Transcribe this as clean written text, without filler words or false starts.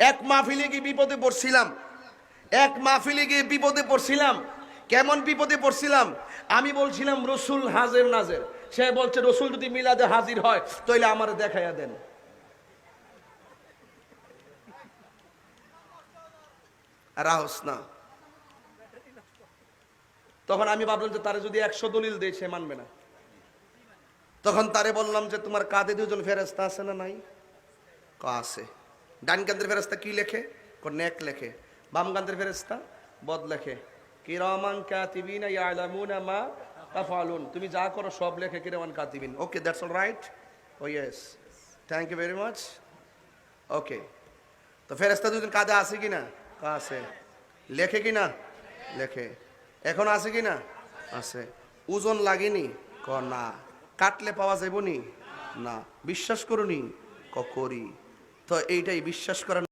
এক মাহফিলে গিয়ে বিপদে পড়ছিলাম, এক মাহফিলে গিয়ে বিপদে পড়ছিলাম। কেমন বিপদে পড়ছিলাম? আমি বলছিলাম রসুল হাজির নাজের, সে বলছে রসুল যদি মিলাদে হাজির হয় তাহলে আমারে দেখাইয়া দেন। রাহস না। তখন আমি ভাবলাম যে তারে যদি 100 দলিল দেয় সে মানবে না। তখন তারে বললাম যে তোমার কাঁধে দুজন ফেরেশতা আছে না নাই? আছে। ডান কাঁধের ফেরেশতা কি লেখে? নেক লেখে। বাম কাঁধের ফেরেশতা বদ লেখে। কিরামান কাতিবিনা ইয়ালামুনা মা তাফআলুন, তুমি যা করো সব লেখে কিরামান কাতিবিন। Okay, that's all right. Oh yes, thank you very much. Okay, তো ফেরেশতা দুজন কাঁধে আছে কিনা? আছে। লেখে কিনা? লেখে। এখন আছে কিনা? আছে। ওজন লাগেনি? না। কাটলে পাওয়া যাবনি? না। বিশ্বাস করুনি? করি। তো এইটাই বিশ্বাস করেন।